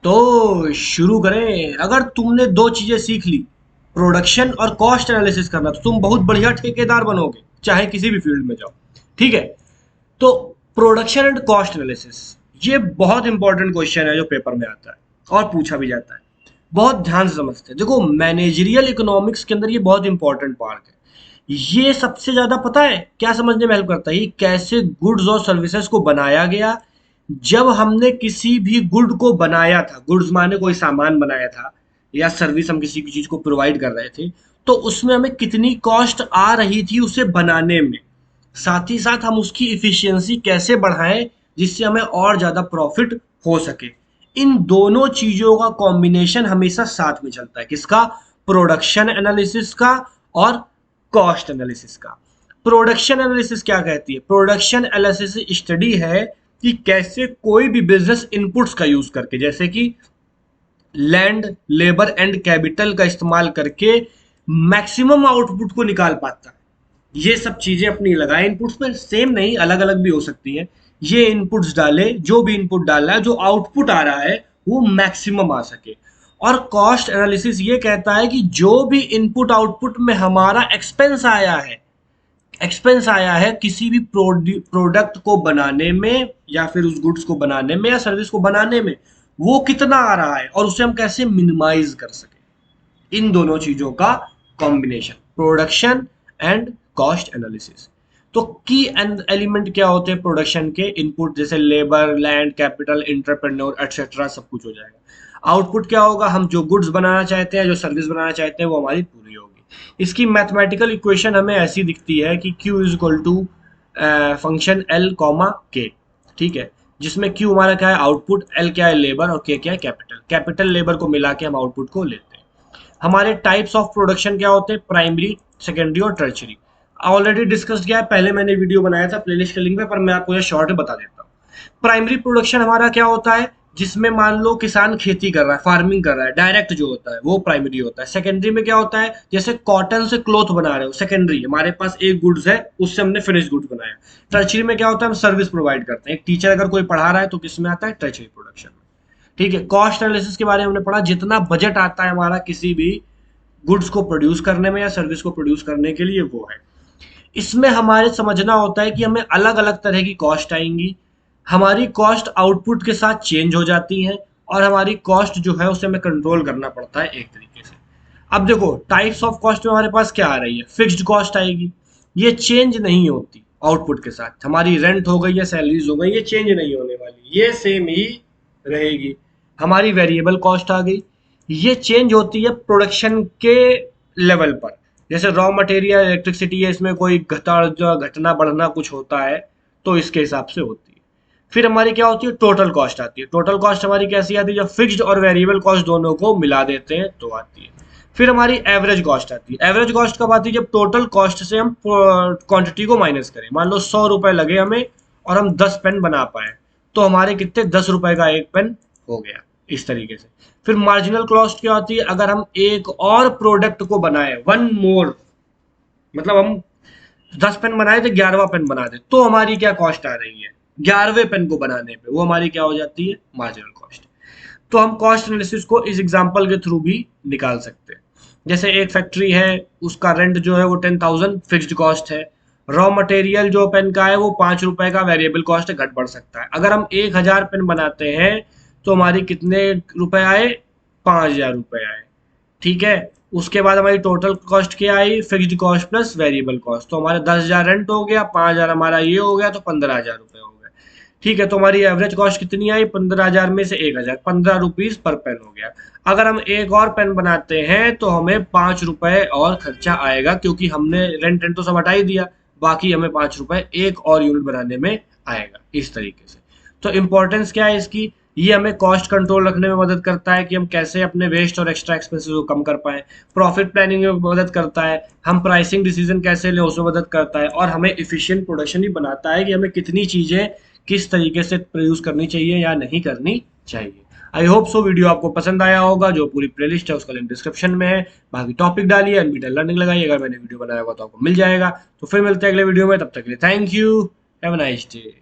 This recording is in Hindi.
तो शुरू करें। अगर तुमने दो चीजें सीख ली, प्रोडक्शन और कॉस्ट एनालिसिस करना, तो तुम बहुत बढ़िया ठेकेदार बनोगे, चाहे किसी भी फील्ड में जाओ। ठीक है। तो प्रोडक्शन एंड कॉस्ट एनालिसिस, ये बहुत इंपॉर्टेंट क्वेश्चन है जो पेपर में आता है और पूछा भी जाता है। बहुत ध्यान से समझते हैं। देखो, मैनेजरियल इकोनॉमिक्स के अंदर ये बहुत इंपॉर्टेंट पार्ट है। ये सबसे ज्यादा पता है क्या समझने में हेल्प करता है, ये कैसे गुड्स और सर्विसेज को बनाया गया। जब हमने किसी भी गुड को बनाया था, गुड्स माने कोई सामान बनाया था या सर्विस हम किसी की चीज को प्रोवाइड कर रहे थे, तो उसमें हमें कितनी कॉस्ट आ रही थी उसे बनाने में। साथ ही साथ हम उसकी इफिशियंसी कैसे बढ़ाएं जिससे हमें और ज़्यादा प्रॉफिट हो सके। इन दोनों चीज़ों का कॉम्बिनेशन हमेशा साथ में चलता है। किसका? प्रोडक्शन एनालिसिस का और कॉस्ट एनालिसिस का। प्रोडक्शन एनालिसिस क्या कहती है? प्रोडक्शन एनालिसिस स्टडी है कि कैसे कोई भी बिजनेस इनपुट्स का यूज करके, जैसे कि लैंड, लेबर एंड कैपिटल का इस्तेमाल करके मैक्सिमम आउटपुट को निकाल पाता है। ये सब चीजें अपनी लगाए इनपुट्स में, सेम नहीं, अलग अलग भी हो सकती हैं। ये इनपुट्स डाले, जो भी इनपुट डाल रहा है, जो आउटपुट आ रहा है वो मैक्सिमम आ सके। और कॉस्ट एनालिसिस ये कहता है कि जो भी इनपुट आउटपुट में हमारा एक्सपेंस आया है किसी भी प्रोडक्ट को बनाने में या फिर उस गुड्स को बनाने में या सर्विस को बनाने में, वो कितना आ रहा है और उसे हम कैसे मिनिमाइज कर सके। इन दोनों चीजों का combination, production and cost analysis. तो की एलिमेंट क्या होते हैं प्रोडक्शन के? इनपुट जैसे labour, land, capital, entrepreneur etcetera, सब कुछ हो जाएगा। आउटपुट क्या होगा? हम जो गुड्स बनाना चाहते हैं, जो सर्विस बनाना चाहते हैं, वो हमारी पूरी होगी। इसकी मैथमेटिकल इक्वेशन हमें ऐसी दिखती है कि Q is equal to function L comma K। ठीक है, जिसमें Q हमारा क्या है? आउटपुट, L क्या है? लेबर, और K क्या है? कैपिटल। कैपिटल लेबर को मिला के हम आउटपुट को लेते हैं। हमारे टाइप्स ऑफ प्रोडक्शन क्या होते हैं? प्राइमरी, सेकेंडरी और टर्चरी। ऑलरेडी डिस्कस किया है, पहले मैंने वीडियो बनाया था प्लेलिस्ट के लिंक पे, पर मैं आपको ये शॉर्ट में बता देता हूँ। प्राइमरी प्रोडक्शन हमारा क्या होता है? जिसमें मान लो किसान खेती कर रहा है, फार्मिंग कर रहा है, डायरेक्ट जो होता है वो प्राइमरी होता है। सेकेंडरी में क्या होता है? जैसे कॉटन से क्लोथ बना रहे हो, सेकेंडरी, हमारे पास एक गुड्स है, उससे हमने फिनिश गुड्स बनाया। टर्चरी में क्या होता है? हम सर्विस प्रोवाइड करते हैं। एक टीचर अगर कोई पढ़ा रहा है तो किस में आता है? टर्चरी प्रोडक्शन में। ठीक है। कॉस्ट एनालिसिस के बारे में हमने पढ़ा, जितना बजट आता है हमारा किसी भी गुड्स को प्रोड्यूस करने में या सर्विस को प्रोड्यूस करने के लिए, वो है। इसमें हमारे समझना होता है कि हमें अलग अलग तरह की कॉस्ट आएंगी। हमारी कॉस्ट आउटपुट के साथ चेंज हो जाती है और हमारी कॉस्ट जो है उसे हमें कंट्रोल करना पड़ता है एक तरीके से। अब देखो, टाइप्स ऑफ कॉस्ट में हमारे पास क्या आ रही है? फिक्स्ड कॉस्ट आएगी, ये चेंज नहीं होती आउटपुट के साथ। हमारी रेंट हो गई या सैलरीज हो गई, ये चेंज नहीं होने वाली, ये सेम ही रहेगी। हमारी वेरिएबल कॉस्ट आ गई, ये चेंज होती है प्रोडक्शन के लेवल पर। जैसे रॉ मटेरियल, इलेक्ट्रिसिटी है, इसमें कोई घटना बढ़ना कुछ होता है तो इसके हिसाब से होती है। फिर हमारी क्या होती है? टोटल कॉस्ट आती है। टोटल कॉस्ट हमारी कैसी आती है? जब फिक्स्ड और वेरिएबल कॉस्ट दोनों को मिला देते हैं तो आती है। फिर हमारी एवरेज कॉस्ट आती है। एवरेज कॉस्ट कब आती है? जब टोटल कॉस्ट से हम क्वांटिटी को माइनस करें। मान लो 100 रुपए लगे हमें और हम 10 पेन बना पाए, तो हमारे कितने? 10 रुपए का एक पेन हो गया, इस तरीके से। फिर मार्जिनल कॉस्ट क्या होती है? अगर हम एक और प्रोडक्ट को बनाए, वन मोर, मतलब हम 10 पेन बनाए थे, 11वां पेन बना दे, तो हमारी क्या कॉस्ट आ रही है 11वें पेन को बनाने पे? वो हमारी क्या हो जाती है? Marginal cost. तो हम कॉस्ट एनालिसिस को इस एग्जांपल के थ्रू भी निकाल सकते हैं। जैसे एक फैक्ट्री है, उसका रेंट जो है वो 10,000 फिक्स्ड कॉस्ट है। रॉ मटेरियल जो पेन का है वो 5 रुपए का वेरिएबल कॉस्ट है, घट बढ़ सकता है। अगर हम 1000 पेन बनाते हैं तो हमारी कितने रुपए आए? 5000 रुपए आए। ठीक है। उसके बाद हमारी टोटल कॉस्ट क्या आई? Fixed cost plus variable cost. तो हमारे 10,000 रेंट हो गया, 5000 हमारा ये हो गया, तो 15,000 रुपए हो गए। ठीक है। तो हमारी एवरेज कॉस्ट कितनी आई? 15,000 में से 1000, 15 रुपीज पर पेन हो गया। अगर हम एक और पेन बनाते हैं तो हमें 5 रुपए और खर्चा आएगा, क्योंकि हमने रेंट तो सब हटा ही दिया, बाकी हमें 5 रुपए एक और यूनिट बनाने में आएगा, इस तरीके से। तो इंपॉर्टेंस क्या है इसकी? ये हमें कॉस्ट कंट्रोल रखने में मदद करता है कि हम कैसे अपने वेस्ट और एक्स्ट्रा एक्सपेंसेस को कम कर पाएं। प्रॉफिट प्लानिंग में मदद करता है, हम प्राइसिंग डिसीजन कैसे लें उसमें मदद करता है, और हमें इफिशिएंट प्रोडक्शन भी बनाता है कि हमें कितनी चीज़ें किस तरीके से प्रोड्यूस करनी चाहिए या नहीं करनी चाहिए। आई होप सो वीडियो आपको पसंद आया होगा। जो पूरी प्लेलिस्ट है उसका लिंक डिस्क्रिप्शन में है। बाकी टॉपिक डालिए, अनबीटन लर्निंग लगाइए, अगर मैंने वीडियो बनाया होगा तो आपको मिल जाएगा। तो फिर मिलते हैं अगले वीडियो में, तब तक के लिए thank you, have a nice day.